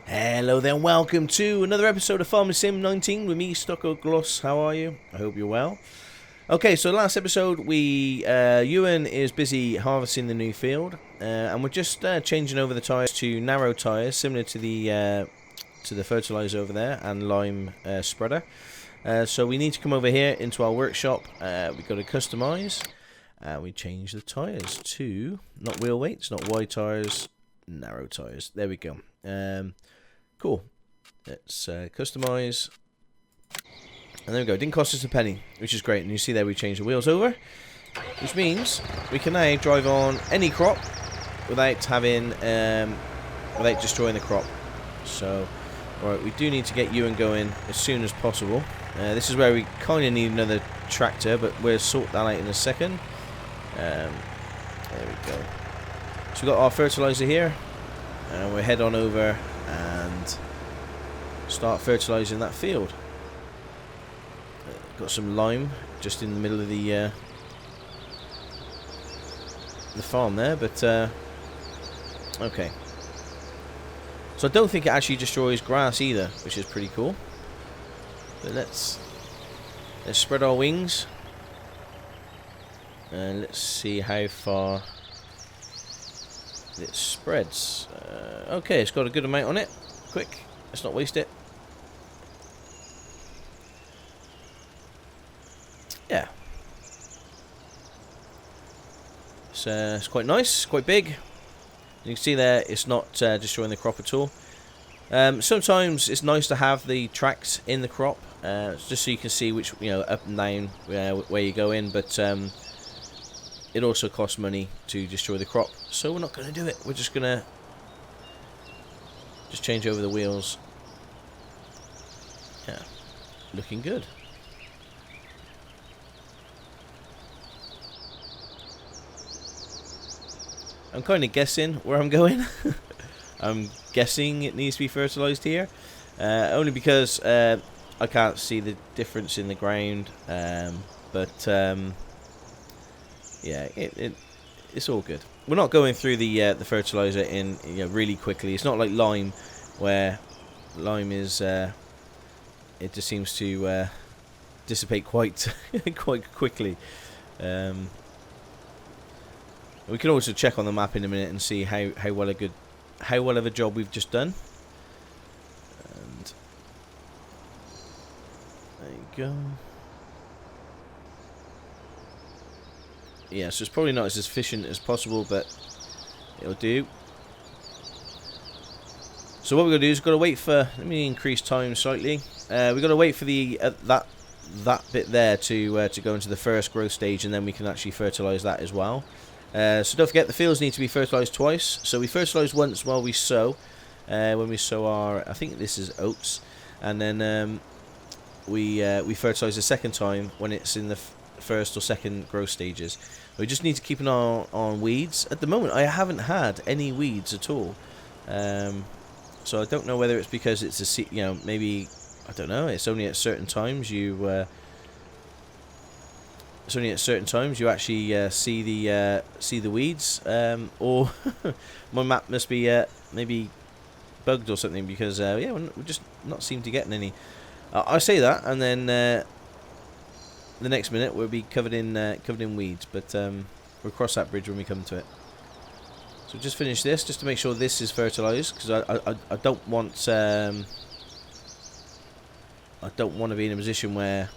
Hello there, welcome to another episode of Farming Sim 19 with me, Stockoglaws. How are you? I hope you're well. Okay, so last episode, Ewan is busy harvesting the new field, and we're just changing over the tyres to narrow tyres, similar to the fertilizer over there and lime spreader. So we need to come over here into our workshop. We've got to customize, and we change the tyres to not wheel weights, not wide tyres, narrow tyres. There we go. Cool. Let's customize. And there we go. Didn't cost us a penny, which is great. And you see there we changed the wheels over, which means we can now drive on any crop without having without destroying the crop. So, alright, we do need to get Ewan going as soon as possible. This is where we kind of need another tractor, but we'll sort that out in a second. There we go. So we've got our fertilizer here, and we'll head on over and start fertilizing that field. Got some lime just in the middle of the farm there, but okay. So I don't think it actually destroys grass either, which is pretty cool. But let's spread our wings and let's see how far it spreads. Okay, it's got a good amount on it. Quick, let's not waste it. Yeah. It's quite nice, quite big. You can see there it's not destroying the crop at all. Sometimes it's nice to have the tracks in the crop, just so you can see which, up and down where you go in, but it also costs money to destroy the crop, so we're not going to do it. We're just going to change over the wheels. Yeah, looking good. I'm kind of guessing where I'm going. I'm guessing it needs to be fertilized here, only because I can't see the difference in the ground, but yeah, it's all good. We're not going through the fertilizer in really quickly. It's not like lime, where lime is it just seems to dissipate quite quite quickly. We can also check on the map in a minute and see how well of a job we've just done. And there you go. Yeah, so it's probably not as efficient as possible, but it'll do. So what we're gonna do is we've got to wait for. Let me increase time slightly. We've got to wait for the that bit there to go into the first growth stage, and then we can actually fertilize that as well. So don't forget the fields need to be fertilized twice. So we fertilize once while we sow, when we sow our, I think this is oats, and then we fertilize a second time when it's in the first or second growth stages. We just need to keep an eye on weeds. At the moment, I haven't had any weeds at all. So I don't know whether it's because it's maybe, I don't know. It's only at certain times you. It's only at certain times you actually see the weeds, or my map must be maybe bugged or something, because yeah, we just not seem to get any. I say that, and then the next minute we'll be covered in weeds, but we'll cross that bridge when we come to it. So just finish this just to make sure this is fertilized, because I don't want to be in a position where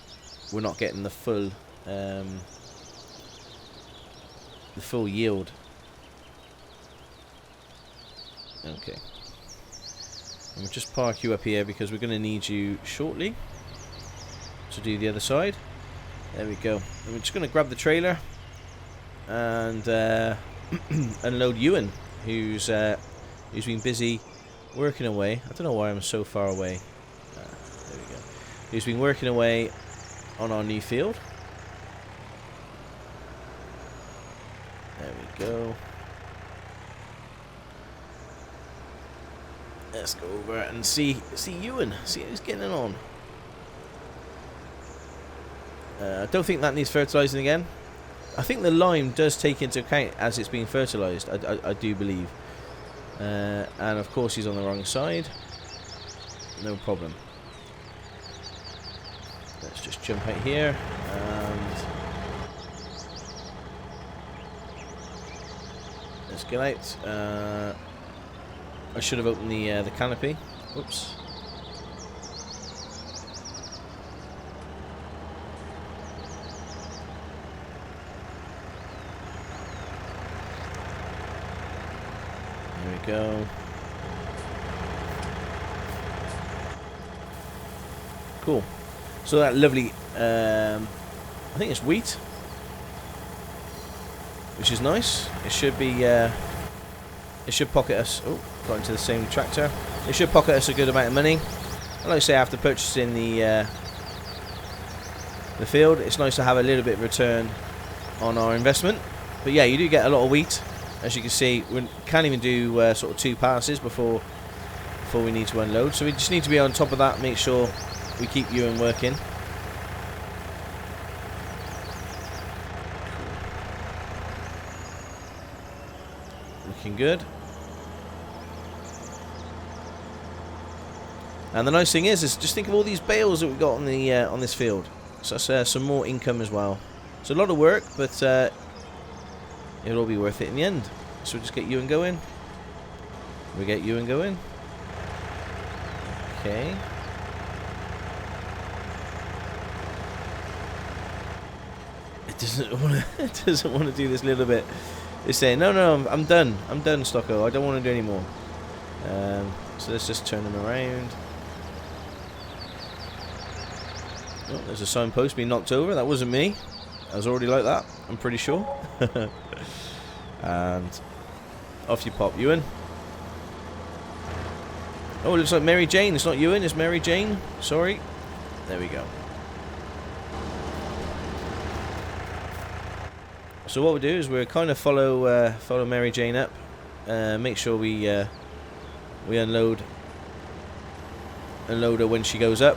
we're not getting the full yield. Okay, and we'll just park you up here because we're going to need you shortly to do the other side. There we go. And we're just going to grab the trailer and unload Ewan, who's been busy working away. I don't know why I'm so far away. There we go. Who's been working away on our new field. There we go. Let's go over and see Ewan. See how he's getting on. I don't think that needs fertilizing again. I think the lime does take into account as it's being fertilized. I do believe. And of course he's on the wrong side. no problem. Let's just jump out here and let's get out. I should have opened the canopy. Oops. There we go. Cool. So that lovely, I think it's wheat, which is nice. It should be, it should pocket us. Oh, got into the same tractor. It should pocket us a good amount of money. And like I say, after purchasing the field, it's nice to have a little bit of return on our investment. But yeah, you do get a lot of wheat. As you can see, we can't even do sort of 2 passes before we need to unload. So we just need to be on top of that, make sure we keep Ewan working. Looking good. And the nice thing is just think of all these bales that we've got on the on this field. So that's some more income as well. It's a lot of work, but it'll all be worth it in the end. So we just get Ewan going. We get Ewan going. Okay. It doesn't want to do this little bit. It's saying no, I'm done, Stocko, I don't want to do any more. So let's just turn them around. Oh, there's a signpost being knocked over. That wasn't me. I was already like that, I'm pretty sure. And off you pop, Ewan. Oh, it looks like Mary Jane. It's not Ewan, it's Mary Jane. Sorry. There we go. So what we do is we kind of follow Mary Jane up, make sure we unload her when she goes up,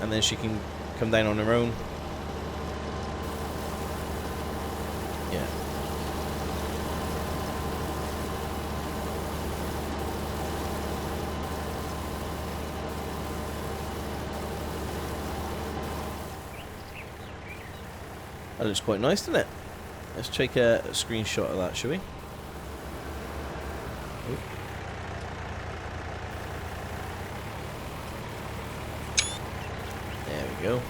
and then she can come down on her own. Yeah. That looks quite nice, doesn't it? Let's take a screenshot of that, shall we? Oop. There we go.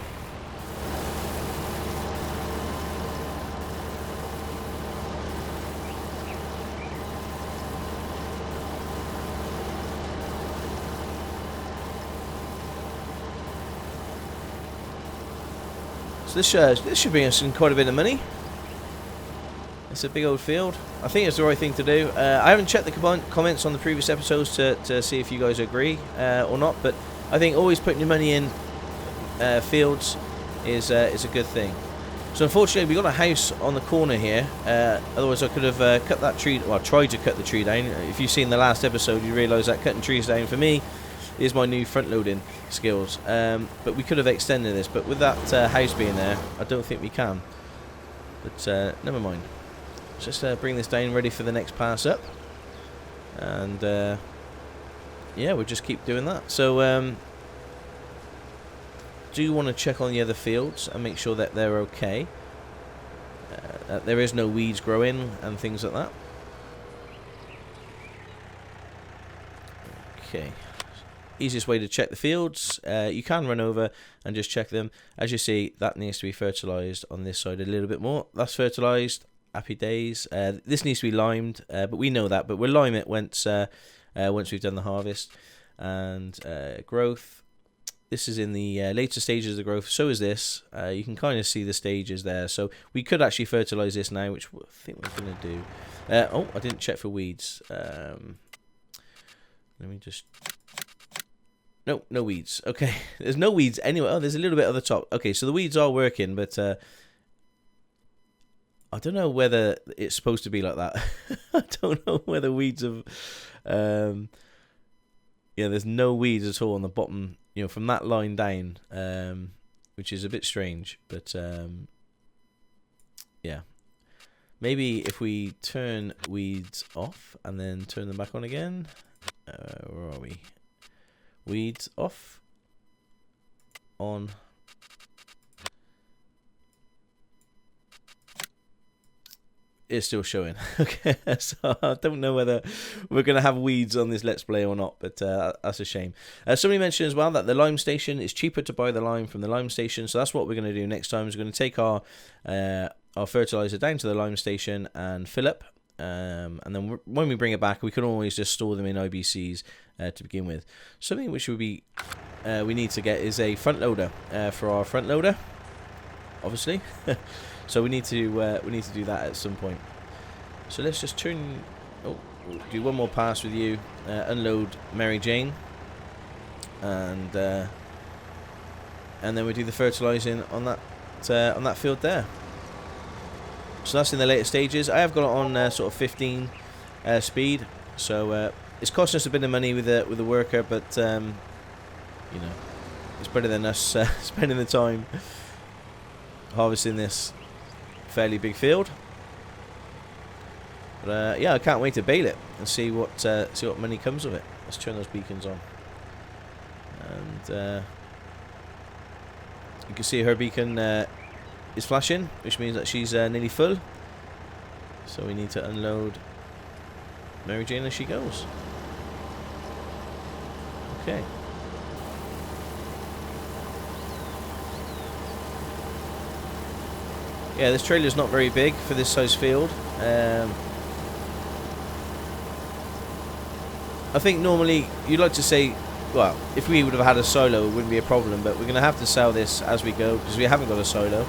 So this should bring us in quite a bit of money. It's a big old field. I think it's the right thing to do. I haven't checked the comments on the previous episodes to see if you guys agree or not, but I think always putting your money in fields is a good thing. So unfortunately we got a house on the corner here, otherwise I could have cut that tree, well, tried to cut the tree down. If you've seen the last episode, you realise that cutting trees down for me is my new front loading skills, but we could have extended this, but with that house being there, I don't think we can. But never mind. Let's just bring this down ready for the next pass up, and yeah, we'll just keep doing that. So do want to check on the other fields and make sure that they're okay, that there is no weeds growing and things like that. Okay, easiest way to check the fields, you can run over and just check them. As you see, that needs to be fertilized on this side a little bit more. That's fertilized. Happy days. This needs to be limed, but we know that, but we'll lime it once we've done the harvest. And growth, this is in the later stages of the growth, so is this. You can kind of see the stages there, so we could actually fertilize this now, which I think we're going to do. Oh, I didn't check for weeds. Let me just... No weeds. Okay, there's no weeds anywhere. Oh, there's a little bit at the top. Okay, so the weeds are working, but I don't know whether it's supposed to be like that. I don't know whether weeds have... yeah, there's no weeds at all on the bottom, you know, from that line down, which is a bit strange. But, yeah. Maybe if we turn weeds off and then turn them back on again. Where are we? Weeds off. on. It's still showing. Okay, so I don't know whether we're going to have weeds on this Let's Play or not, but that's a shame. Somebody mentioned as well that the lime station is cheaper to buy the lime from the lime station, so that's what we're going to do next time. Is we're going to take our fertilizer down to the lime station and fill up, and then when we bring it back, we can always just store them in IBCs to begin with. Something which would be we need to get is a front loader for our front loader, obviously. So we need to do that at some point. So let's just turn. Oh, we'll do one more pass with you. Unload Mary Jane, and then we do the fertilizing on that field there. So that's in the later stages. I have got it on sort of 15 speed. So it's costing us a bit of money with the worker, but you know, it's better than us spending the time harvesting this fairly big field. But yeah, I can't wait to bale it and see what money comes of it. Let's turn those beacons on, and you can see her beacon is flashing, which means that she's nearly full. So we need to unload Mary Jane as she goes. Okay. Yeah, this trailer's not very big for this size field. I think normally you'd like to say, well, if we would have had a silo, it wouldn't be a problem, but we're going to have to sell this as we go because we haven't got a silo.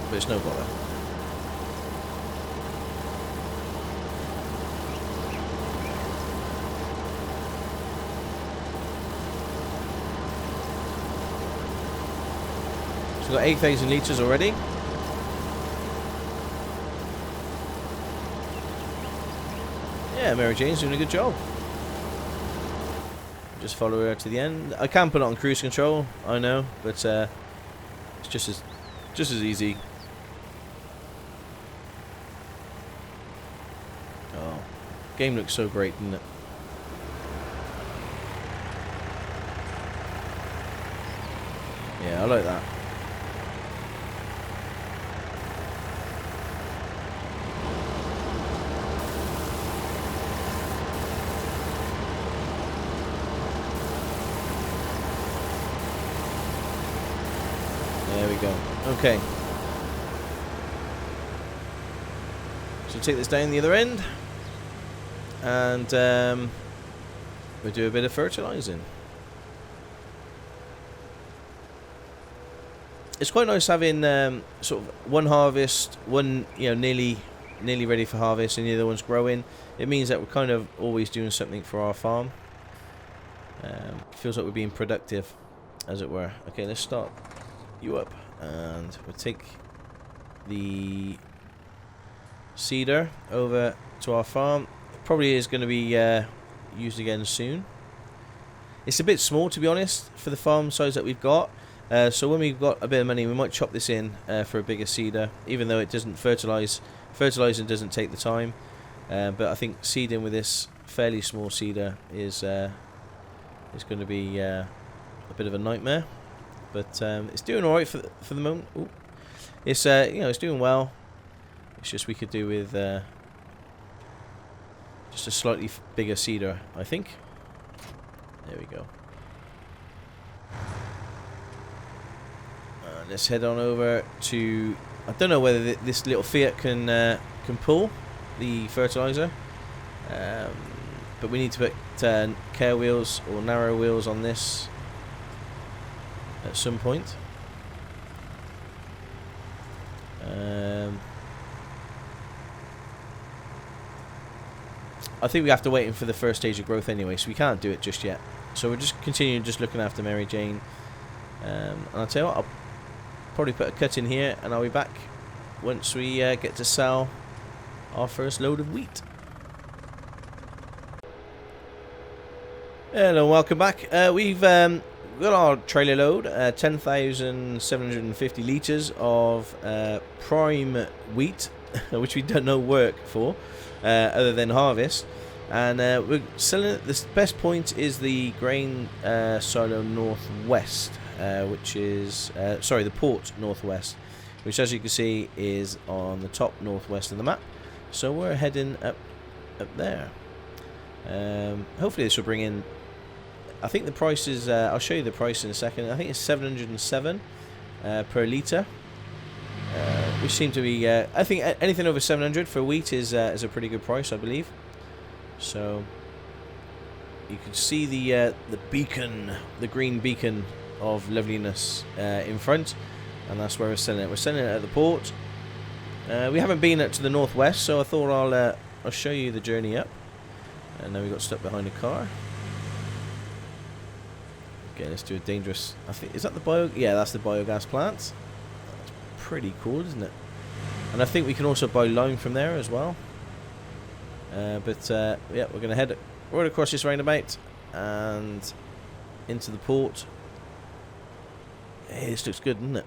But it's no bother. So we've got 8,000 litres already. Yeah, Mary Jane's doing a good job. Just follow her to the end. I can put it on cruise control, I know, but it's just as easy. Oh, game looks so great, doesn't it? Yeah, I like that. There we go. Okay. So take this down the other end, and we'll do a bit of fertilizing. It's quite nice having sort of one harvest, one nearly ready for harvest, and the other one's growing. It means that we're kind of always doing something for our farm. Feels like we're being productive, as it were. Okay, let's start you up, and we'll take the seeder over to our farm. It probably is going to be used again soon. It's a bit small, to be honest, for the farm size that we've got. So when we've got a bit of money, we might chop this in for a bigger seeder, even though it doesn't fertilize. Fertilizing doesn't take the time, but I think seeding with this fairly small seeder is going to be a bit of a nightmare. But it's doing all right for the moment. Ooh. It's it's doing well. It's just we could do with just a slightly bigger seeder, I think. There we go. Let's head on over to. I don't know whether this little Fiat can pull the fertilizer, but we need to put care wheels or narrow wheels on this at some point. I think we have to wait for the first stage of growth anyway, so we can't do it just yet. So we're just continuing looking after Mary Jane. And I'll tell you what, I'll probably put a cut in here, and I'll be back once we get to sell our first load of wheat. Hello, welcome back. We've got our trailer load, 10,750 litres of prime wheat, which we done no work for, other than harvest. And we're selling it. The best point is the grain silo northwest, which is sorry, the port northwest, which, as you can see, is on the top northwest of the map. So we're heading up there. Hopefully this will bring in. I think the price is. I'll show you the price in a second. I think it's 707 per litre. Which seem to be. I think anything over 700 for wheat is a pretty good price, I believe. So you can see the beacon, the green beacon of loveliness in front, and that's where we're selling it. We're selling it at the port. We haven't been to the northwest, so I thought I'll show you the journey up. And then we got stuck behind a car. Okay, let's do a dangerous. I think is that the bio? Yeah, that's the biogas plant. That's pretty cool, isn't it? And I think we can also buy lime from there as well. Yeah, we're going to head right across this roundabout and into the port. Hey, this looks good, doesn't it?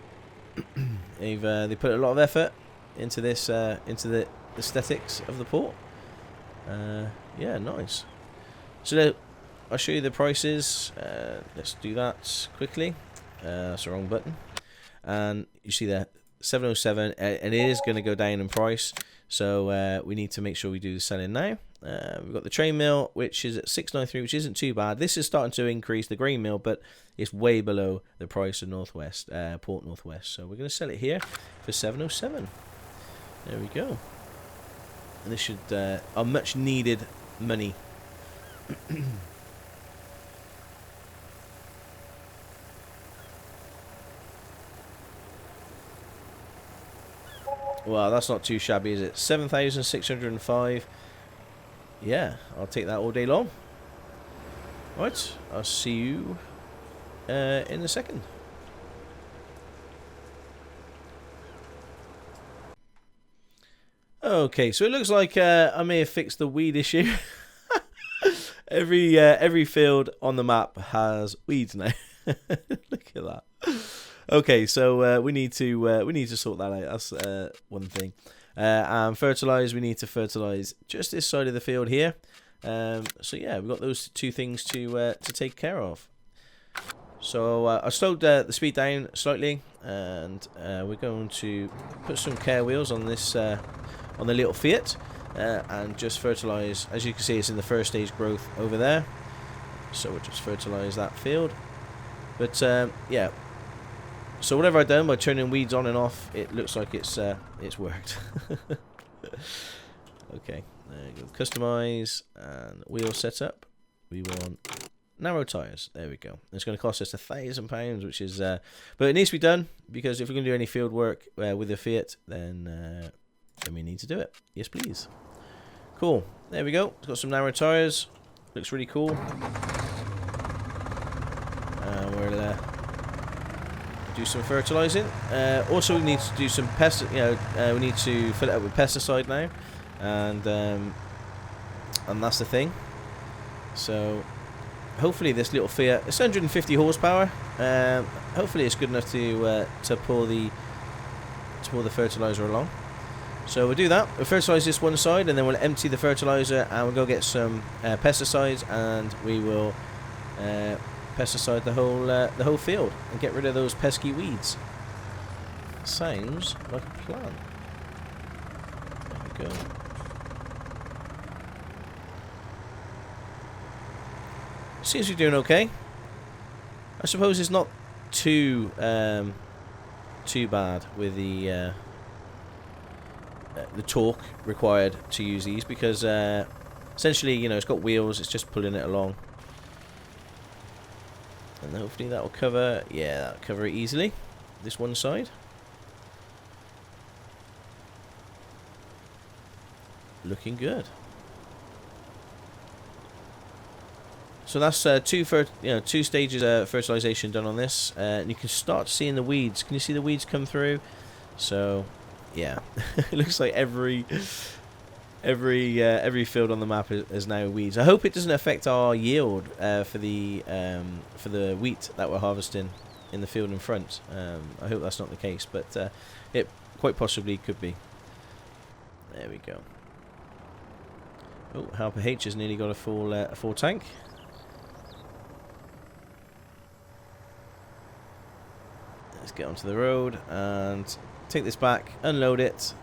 They put a lot of effort into this, into the aesthetics of the port. Yeah, nice. So I'll show you the prices. Let's do that quickly. That's the wrong button. And you see that 707, and it is going to go down in price. So we need to make sure we do the selling now. We've got the train mill, which is at 693, which isn't too bad. This is starting to increase the grain mill, but it's way below the price of Northwest, Port Northwest. So we're going to sell it here for 707. There we go. And this should are much needed money. Well, that's not too shabby, is it? 7,605. Yeah, I'll take that all day long. Right, I'll see you in a second. Okay, so it looks like I may have fixed the weed issue. Every field on the map has weeds now. Look at that. Okay, so we need to sort that out. That's one thing. And fertilize. We need to fertilize just this side of the field here. So yeah, we've got those two things to take care of. So I slowed the speed down slightly, and we're going to put some care wheels on this on the little Fiat, and just fertilize. As you can see, it's in the first stage growth over there. So we'll just fertilize that field. But yeah. So whatever I've done by turning weeds on and off, it looks like it's worked. Okay, there you go. Customize and wheel setup. We want narrow tires. There we go. It's going to cost us £1,000, which is, but it needs to be done, because if we're going to do any field work with a Fiat, then we need to do it. Yes, please. Cool. There we go. It's got some narrow tires. Looks really cool. And we'll do some fertilizing. Also, we need to do some we need to fill it up with pesticide now, and that's the thing. So hopefully this little Fiat, it's 150 horsepower. Hopefully it's good enough to pull the fertilizer along. So we'll do that. We'll fertilize this one side, and then we'll empty the fertilizer, and we'll go get some pesticides, and we will pesticide the whole field and get rid of those pesky weeds. Sounds like a plan. There we go. Seems we're doing okay. I suppose it's not too bad with the torque required to use these, because essentially, you know, it's got wheels. It's just pulling it along. And hopefully that will cover, yeah, that'll cover it easily, this one side. Looking good. So that's two stages of fertilization done on this, and you can start seeing the weeds. Can you see the weeds come through? So, yeah, it looks like every field on the map is now weeds. I hope it doesn't affect our yield for the wheat that we're harvesting in the field in front. I hope that's not the case, but it quite possibly could be. There we go. Oh, Helper H has nearly got a full tank. Let's get onto the road and take this back, unload it.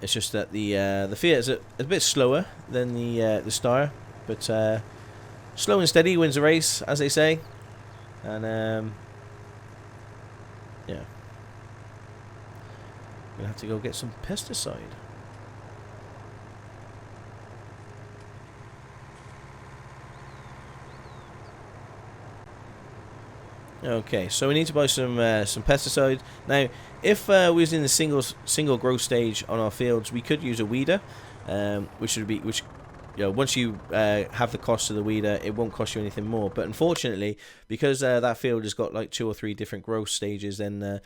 It's just that the Fiat is a bit slower than the Star, but slow and steady wins the race, as they say. And yeah, gonna have to go get some pesticide. Okay, so we need to buy some pesticide. Now, if we was in the single growth stage on our fields, we could use a weeder, which you know, once you have the cost of the weeder, it won't cost you anything more. But unfortunately, because that field has got like 2 or 3 different growth stages, then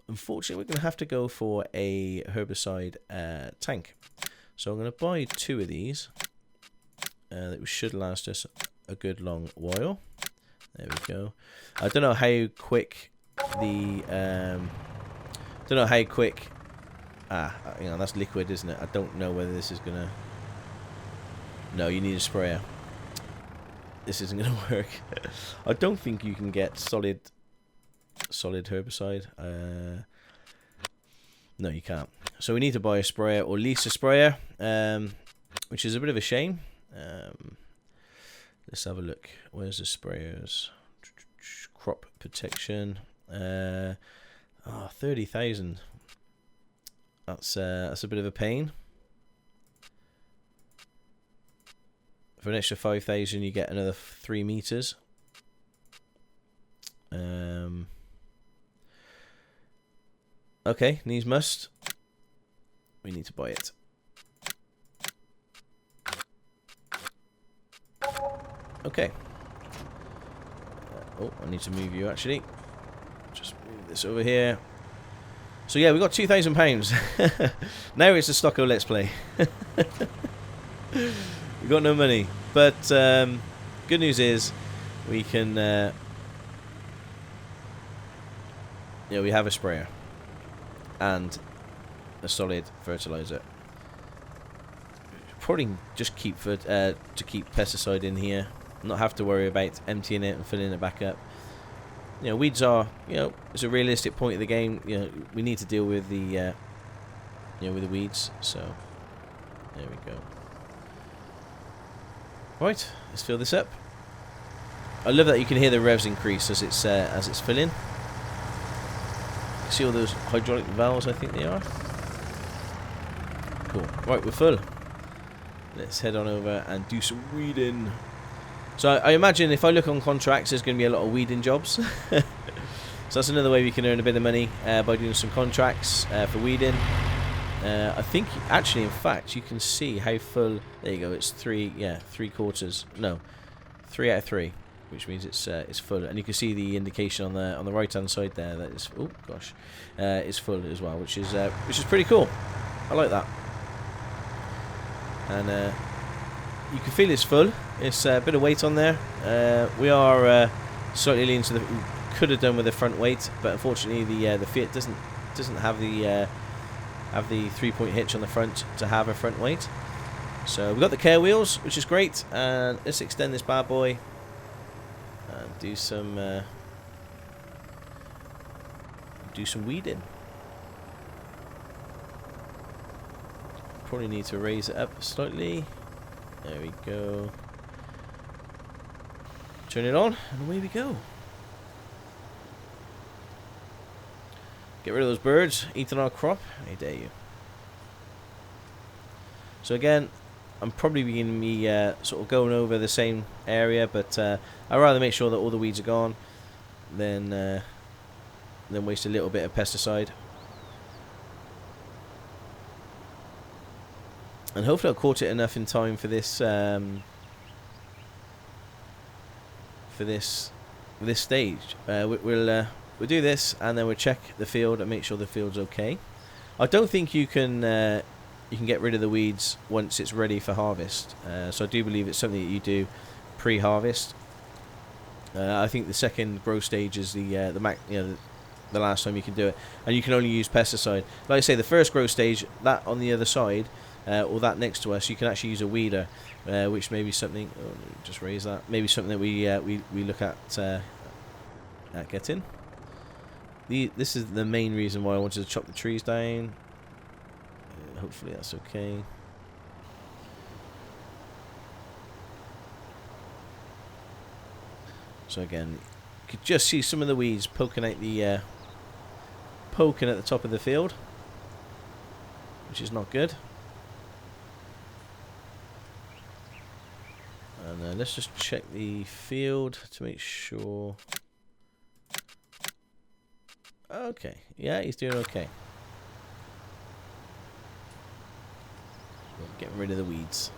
unfortunately we're going to have to go for a herbicide tank. So I'm going to buy 2 of these. That should last us a good long while. There we go. I don't know how quick the you know, that's liquid, isn't it? I don't know whether this is gonna. No, you need a sprayer. This isn't gonna work. I don't think you can get solid herbicide. No, you can't. So we need to buy a sprayer or lease a sprayer, which is a bit of a shame. Let's have a look. Where's the sprayers? Crop protection. 30,000. That's a bit of a pain. For an extra 5,000, you get another 3 meters. Okay, needs must. We need to buy it. Okay. Oh, I need to move you actually. Just move this over here. So yeah, we got £2,000. Now it's a Stocko Let's Play. We got no money, but good news is we can. Yeah, we have a sprayer and a solid fertilizer. Probably just keep pesticide in here. Not have to worry about emptying it and filling it back up. You know, weeds are, you know, it's a realistic point of the game. You know, we need to deal with the, you know, with the weeds. So there we go. Right, let's fill this up. I love that you can hear the revs increase as it's filling. See all those hydraulic valves? I think they are. Cool. Right, we're full. Let's head on over and do some weeding. So I imagine if I look on contracts, there's going to be a lot of weeding jobs. So that's another way we can earn a bit of money by doing some contracts for weeding. I think actually, in fact, you can see how full. There you go. It's 3 quarters. No, 3 out of 3, which means it's full. And you can see the indication on the right hand side there that it's it's full as well, which is pretty cool. I like that. And you can feel it's full. It's a bit of weight on there. We are slightly leaning to the. Could have done with the front weight, but unfortunately the Fiat doesn't have the 3-point hitch on the front to have a front weight. So we've got the care wheels, which is great. And let's extend this bad boy and do some weeding. Probably need to raise it up slightly. There we go. Turn it on, and away we go. Get rid of those birds eating our crop. I dare you. So again, I'm probably going to be sort of going over the same area, but I'd rather make sure that all the weeds are gone than waste a little bit of pesticide. And hopefully I've caught it enough in time for this stage. We'll do this, and then we'll check the field and make sure the field's okay. I don't think you can get rid of the weeds once it's ready for harvest. So I do believe it's something that you do pre-harvest. I think the second growth stage is the the last time you can do it, and you can only use pesticide. Like I say, the first growth stage, that on the other side, or that next to us, you can actually use a weeder, which may be something. Oh, let me just raise that. Maybe something that we look at getting. This is the main reason why I wanted to chop the trees down. Hopefully that's okay. So again, you could just see some of the weeds poking out the poking at the top of the field, which is not good. And let's just check the field to make sure. Okay, yeah, he's doing okay. Getting rid of the weeds.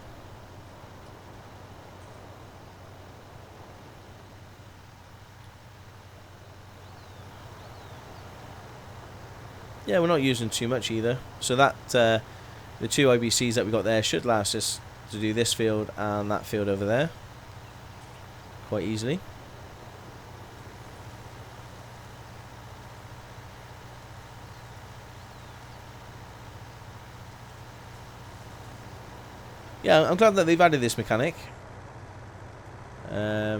Yeah, we're not using too much either. So that the 2 IBCs that we got there should last us to do this field and that field over there quite easily. Yeah, I'm glad that they've added this mechanic. I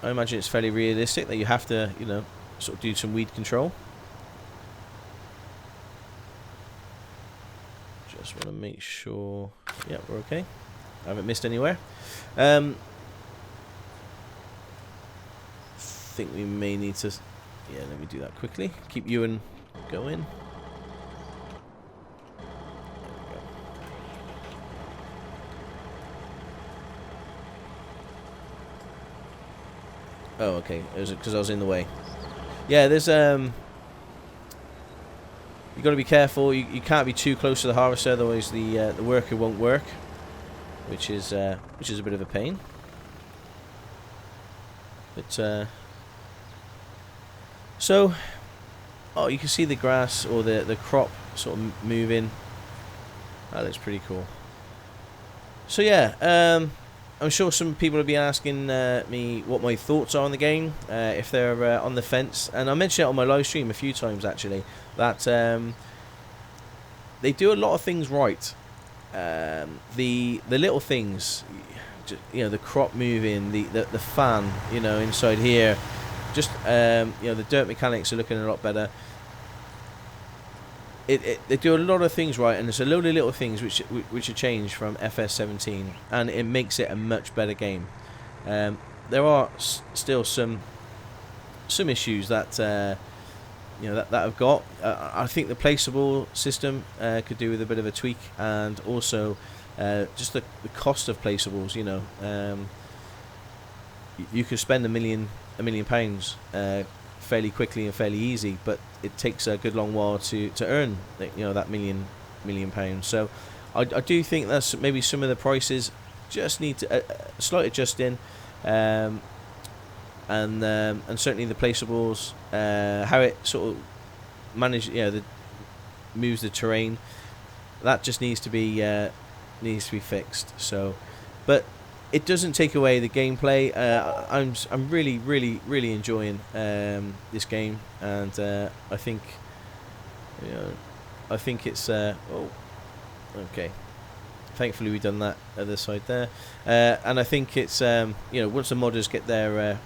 imagine it's fairly realistic that you have to, you know, sort of do some weed control. Just want to make sure, yeah, we're okay. I haven't missed anywhere. Think we may need to, yeah, let me do that quickly. Keep Ewan going. Oh, okay. It was because I was in the way. Yeah, there's you got to be careful. You can't be too close to the harvester, otherwise the worker won't work, which is a bit of a pain. But so, oh, you can see the grass or the crop sort of moving. That looks pretty cool. So yeah, I'm sure some people will be asking me what my thoughts are on the game, if they're on the fence. And I mentioned it on my live stream a few times, actually, that they do a lot of things right. The little things, you know, the crop moving, the fan, you know, inside here, just, you know, the dirt mechanics are looking a lot better. They do a lot of things right, and there's a load of little things which are changed from FS17, and it makes it a much better game. There are still some issues that you know that I've got. I think the placeable system could do with a bit of a tweak, and also just the cost of placeables. You know, you could spend £1 million fairly quickly and fairly easy, but it takes a good long while to earn, you know, that £1 million. So I do think that's maybe some of the prices just need to slight adjusting, and certainly the placeables, how it sort of manages, you know, moves the terrain, that just needs to be fixed. So, but it doesn't take away the gameplay. I'm really enjoying this game, and I think, you know, it's oh, okay. Thankfully we've done that other side there, and I think it's you know, once the modders get their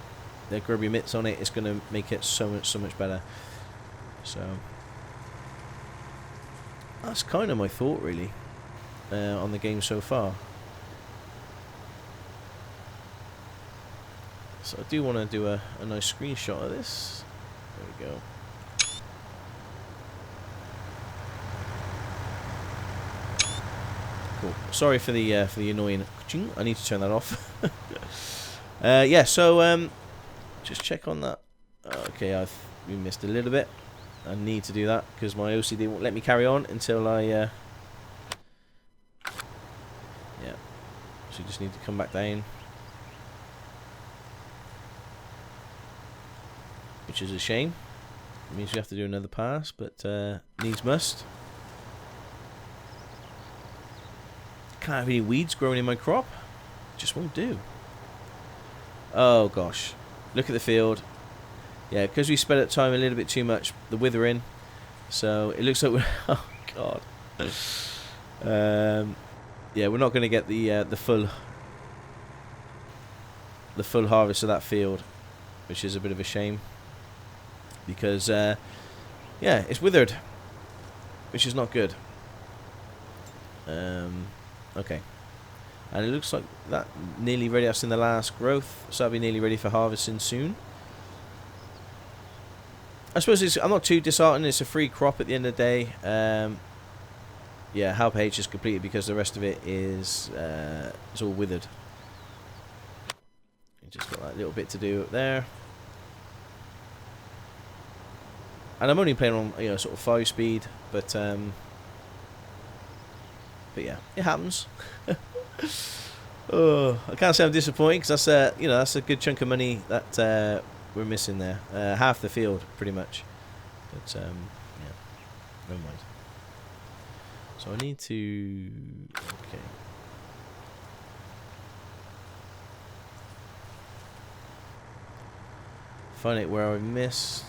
grubby mitts on it, it's going to make it so much better. So that's kind of my thought really on the game so far. So I do want to do a nice screenshot of this. There we go. Cool. Sorry for the annoying. I need to turn that off. Yeah. So just check on that. Okay, we missed a little bit. I need to do that because my OCD won't let me carry on until I. Yeah. So you just need to come back down. Which is a shame. It means we have to do another pass, but needs must. Can't have any weeds growing in my crop. Just won't do. Oh gosh. Look at the field. Yeah, because we sped up time a little bit too much, the withering. So it looks like we're... Oh, God. Yeah, we're not going to get the full harvest of that field, which is a bit of a shame. Because, yeah, it's withered, which is not good. Okay. And it looks like that nearly ready. That's in the last growth, so that'll be nearly ready for harvesting soon. I suppose I'm not too disheartened. It's a free crop at the end of the day. Yeah, Halp H is completed because the rest of it is it's all withered. You just got that little bit to do up there. And I'm only playing on, you know, sort of 5-speed, but yeah, it happens. Oh, I can't say I'm disappointed because that's you know, that's a good chunk of money that we're missing there. Half the field, pretty much. But yeah, never mind. So I need to... Okay. Find out where I missed.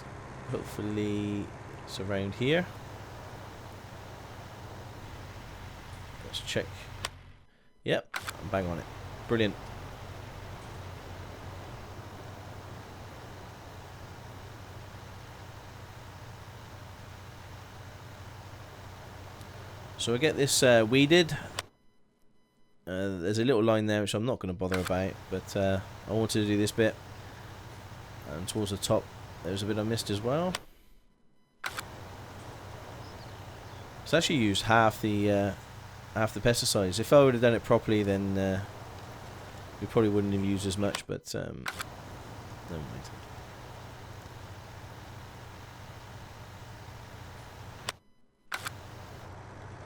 Hopefully it's around here. Let's check. Yep, I'm bang on it. Brilliant. So I get this weeded. There's a little line there which I'm not going to bother about, but I wanted to do this bit. And towards the top there's a bit I missed as well. So I actually used half the pesticides. If I would have done it properly, then we probably wouldn't have used as much, but never mind.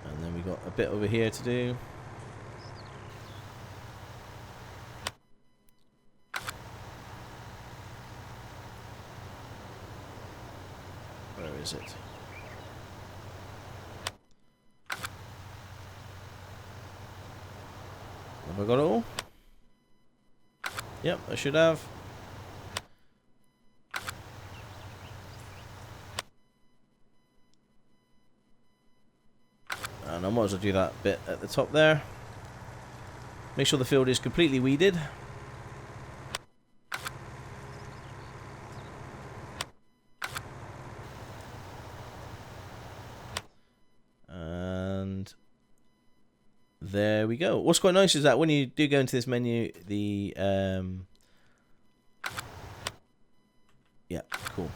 And then we got a bit over here to do. Where is it? Have I got it all? Yep, I should have. And I might as well do that bit at the top there. Make sure the field is completely weeded. And there we go. What's quite nice is that when you do go into this menu, the yeah, cool.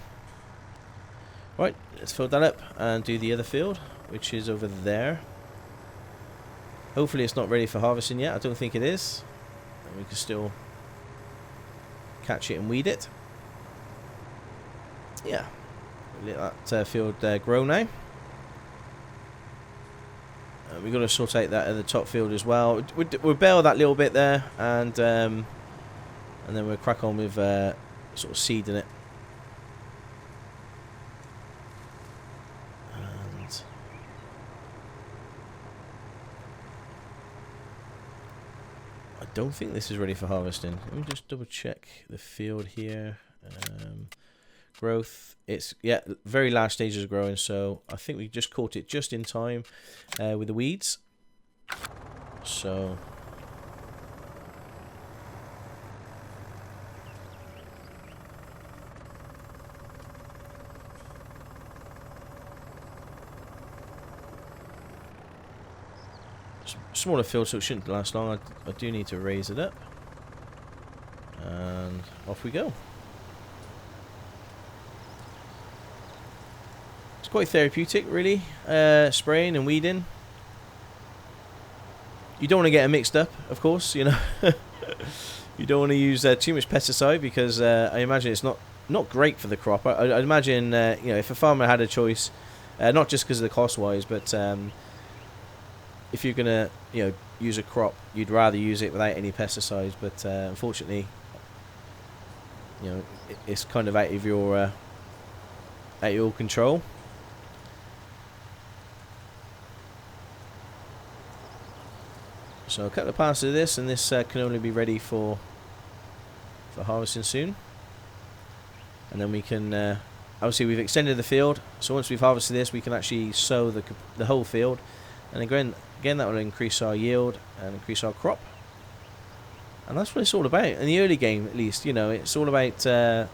Right, let's fill that up and do the other field, which is over there. Hopefully it's not ready for harvesting yet. I don't think it is. And we can still catch it and weed it. Yeah, let that field grow now. We've got to sort out that at the top field as well. We'll bale that little bit there, and then we'll crack on with sort of seeding it. And I don't think this is ready for harvesting. Let me just double check the field here. Growth, it's, yeah, very last stages of growing, so I think we just caught it just in time with the weeds. So smaller field, so it shouldn't last long. I do need to raise it up, and off we go. It's quite therapeutic, really, spraying and weeding. You don't want to get it mixed up, of course, you know. You don't want to use too much pesticide because I imagine it's not great for the crop. I'd imagine, you know, if a farmer had a choice, not just because of the cost-wise, but if you're going to, you know, use a crop, you'd rather use it without any pesticides. But unfortunately, you know, it's kind of out of your control. So a couple of passes of this, and this can only be ready for harvesting soon. and then we can obviously we've extended the field, so once we've harvested this we can actually sow the whole field, and again that will increase our yield and increase our crop. And that's what it's all about in the early game, at least. You know, it's all about so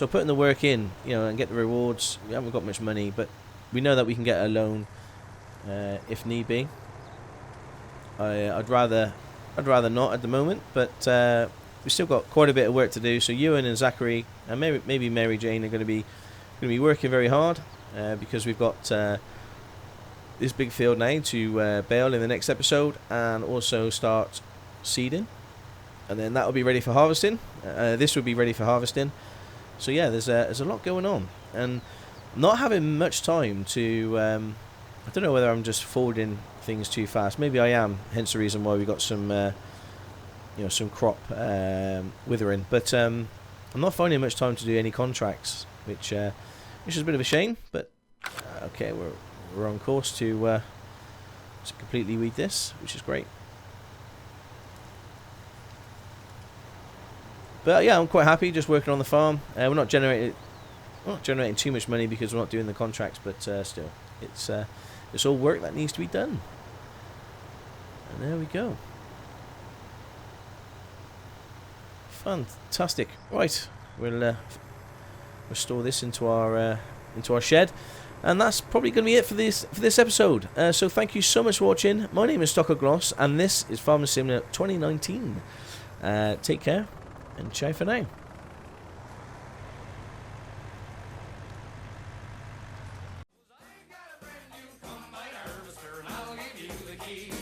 putting the work in, you know, and get the rewards. We haven't got much money, but we know that we can get a loan if need be. I'd rather not at the moment, but we've still got quite a bit of work to do. So Ewan and Zachary and maybe Mary Jane are going to be working very hard because we've got this big field now to bale in the next episode, and also start seeding, and then that will be ready for harvesting. This will be ready for harvesting. So yeah, there's a lot going on, and not having much time to. I don't know whether I'm just forwarding things too fast. Maybe I am. Hence the reason why we got some, some crop withering. But I'm not finding much time to do any contracts, which is a bit of a shame. But okay, we're on course to completely weed this, which is great. But yeah, I'm quite happy just working on the farm. We're not generating too much money because we're not doing the contracts, but still, it's all work that needs to be done. And there we go. Fantastic. Right, we'll store this into our shed, and that's probably going to be it for this episode. So thank you so much for watching. My name is Stockoglaws, and this is Farming Sim 2019. Take care. And ciao for now. I got a brand new combine harvester, and I'll give you the key.